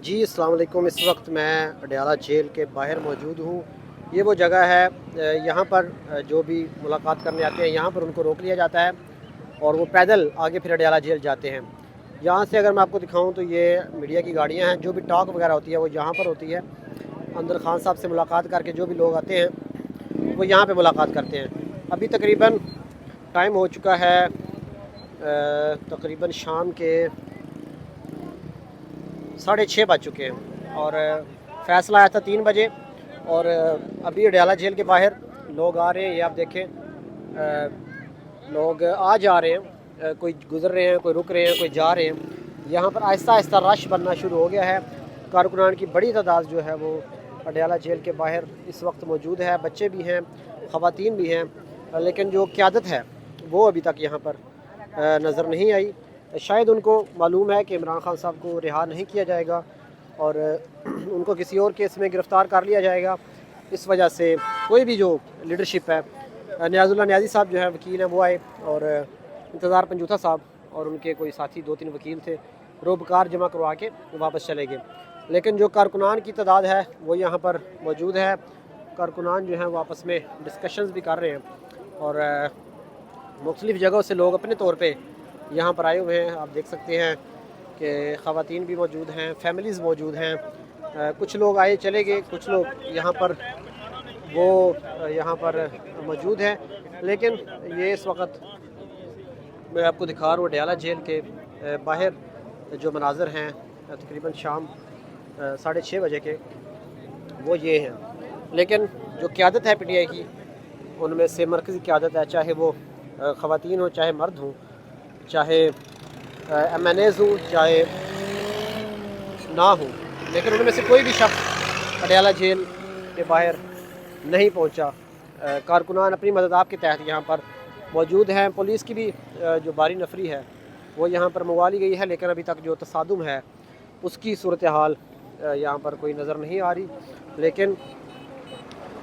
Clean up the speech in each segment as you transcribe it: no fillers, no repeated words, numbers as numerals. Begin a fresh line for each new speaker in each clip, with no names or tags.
جی السلام علیکم۔ اس وقت میں اڈیالہ جیل کے باہر موجود ہوں۔ یہ وہ جگہ ہے یہاں پر جو بھی ملاقات کرنے آتے ہیں یہاں پر ان کو روک لیا جاتا ہے اور وہ پیدل آگے پھر اڈیالہ جیل جاتے ہیں۔ یہاں سے اگر میں آپ کو دکھاؤں تو یہ میڈیا کی گاڑیاں ہیں، جو بھی ٹاک وغیرہ ہوتی ہے وہ یہاں پر ہوتی ہے۔ اندر خان صاحب سے ملاقات کر کے جو بھی لوگ آتے ہیں وہ یہاں پہ ملاقات کرتے ہیں۔ ابھی تقریباً ٹائم ہو چکا ہے تقریباً شام کے 6:30 بج چکے ہیں اور فیصلہ آیا تھا 3 بجے اور ابھی اڈیالہ جیل کے باہر لوگ آ رہے ہیں۔ یہ آپ دیکھیں لوگ آ جا رہے ہیں، کوئی گزر رہے ہیں، کوئی رک رہے ہیں، کوئی جا رہے ہیں۔ یہاں پر آہستہ آہستہ رش بننا شروع ہو گیا ہے۔ کارکنان کی بڑی تعداد جو ہے وہ اڈیالہ جیل کے باہر اس وقت موجود ہے۔ بچے بھی ہیں، خواتین بھی ہیں، لیکن جو قیادت ہے وہ ابھی تک یہاں پر نظر نہیں آئی۔ شاید ان کو معلوم ہے کہ عمران خان صاحب کو رہا نہیں کیا جائے گا اور ان کو کسی اور کیس میں گرفتار کر لیا جائے گا۔ اس وجہ سے کوئی بھی جو لیڈرشپ ہے، نیاز اللہ نیازی صاحب جو ہیں وکیل ہیں وہ آئے اور انتظار پنجوتھا صاحب اور ان کے کوئی ساتھی 2-3 وکیل تھے، روبکار جمع کروا کے واپس چلے گئے۔ لیکن جو کارکنان کی تعداد ہے وہ یہاں پر موجود ہے۔ کارکنان جو ہیں وہ آپس میں ڈسکشنز بھی کر رہے ہیں اور مختلف جگہوں سے لوگ اپنے طور پہ یہاں پر آئے ہوئے ہیں۔ آپ دیکھ سکتے ہیں کہ خواتین بھی موجود ہیں، فیملیز موجود ہیں، کچھ لوگ آئے چلے گئے، کچھ لوگ یہاں پر موجود ہیں۔ لیکن یہ اس وقت میں آپ کو دکھا رہا ہوں اڈیالہ جیل کے باہر جو مناظر ہیں تقریباً شام 6:30 بجے کے، وہ یہ ہیں۔ لیکن جو قیادت ہے پی ٹی آئی کی، ان میں سے مرکزی قیادت ہے، چاہے وہ خواتین ہوں، چاہے مرد ہوں، چاہے ایم این ایز ہوں، چاہے نہ ہوں، لیکن ان میں سے کوئی بھی شخص اڈیالہ جیل کے باہر نہیں پہنچا۔ کارکنان اپنی مدد آپ کے تحت یہاں پر موجود ہیں۔ پولیس کی بھی جو باری نفری ہے وہ یہاں پر منگوا لی گئی ہے، لیکن ابھی تک جو تصادم ہے اس کی صورتحال یہاں پر کوئی نظر نہیں آ رہی۔ لیکن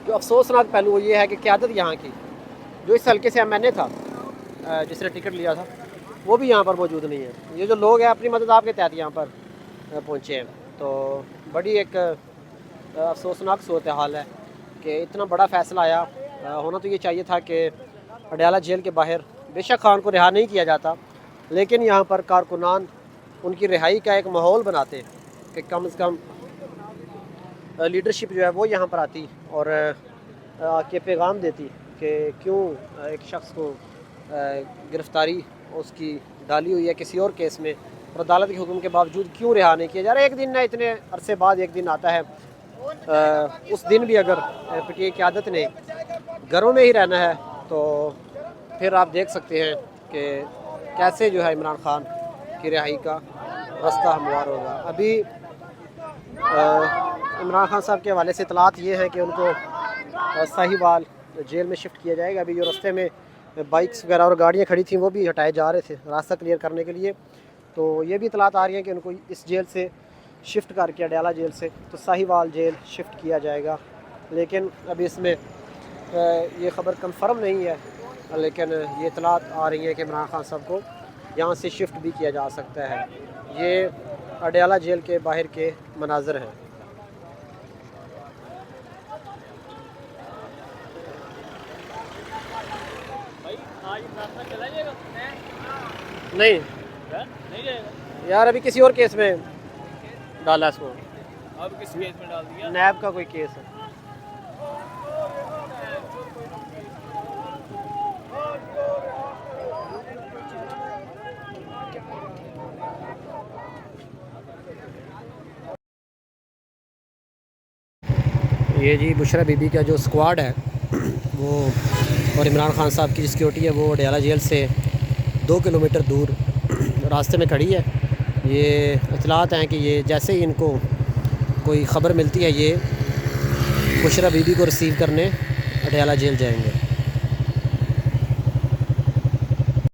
جو افسوسناک پہلو وہ یہ ہے کہ قیادت یہاں کی، جو اس حلقے سے ایم این اے تھا جس نے ٹکٹ لیا تھا، وہ بھی یہاں پر موجود نہیں ہے۔ یہ جو لوگ ہیں اپنی مدد آپ کے تحت یہاں پر پہنچے ہیں، تو بڑی ایک افسوسناک صورتحال ہے کہ اتنا بڑا فیصلہ آیا۔ ہونا تو یہ چاہیے تھا کہ اڈیالہ جیل کے باہر بے شک خان کو رہا نہیں کیا جاتا، لیکن یہاں پر کارکنان ان کی رہائی کا ایک ماحول بناتے کہ کم از کم لیڈرشپ جو ہے وہ یہاں پر آتی اور کے پیغام دیتی کہ کیوں ایک شخص کو گرفتاری اس کی ڈالی ہوئی ہے کسی اور کیس میں اور عدالت کے حکم کے باوجود کیوں رہا نہیں کیا جا رہا۔ ایک دن نہ اتنے عرصے بعد ایک دن آتا ہے، اس دن بھی اگر پی ٹی آئی قیادت نے گھروں میں ہی رہنا ہے تو پھر آپ دیکھ سکتے ہیں کہ کیسے جو ہے عمران خان کی رہائی کا راستہ ہموار ہوگا۔ ابھی عمران خان صاحب کے حوالے سے اطلاعات یہ ہیں کہ ان کو ساہیوال جیل میں شفٹ کیا جائے گا۔ ابھی جو رستے میں بائکس وغیرہ اور گاڑیاں کھڑی تھیں وہ بھی ہٹائے جا رہے تھے راستہ کلیئر کرنے کے لیے، تو یہ بھی اطلاعات آ رہی ہیں کہ ان کو اس جیل سے شفٹ کر کے اڈیالہ جیل سے تو ساہیوال جیل شفٹ کیا جائے گا۔ لیکن ابھی اس میں یہ خبر کنفرم نہیں ہے، لیکن یہ اطلاعات آ رہی ہیں کہ عمران خان صاحب کو یہاں سے شفٹ بھی کیا جا سکتا ہے۔ یہ اڈیالہ جیل کے باہر کے مناظر ہیں۔ نہیں یار ابھی کسی اور کیس میں ڈالا اس کو،
اب کس کیس میں ڈال دیا؟
نیب کا کوئی کیس ہے۔ یہ جی بشرا بی بی کا جو اسکواڈ ہے وہ اور عمران خان صاحب کی سیکیورٹی ہے وہ اڈیالہ جیل سے 2 کلومیٹر دور راستے میں کھڑی ہے۔ یہ اطلاعات ہیں کہ یہ جیسے ہی ان کو کوئی خبر ملتی ہے یہ بشرا بی بی کو ریسیو کرنے اڈیالہ جیل جائیں گے۔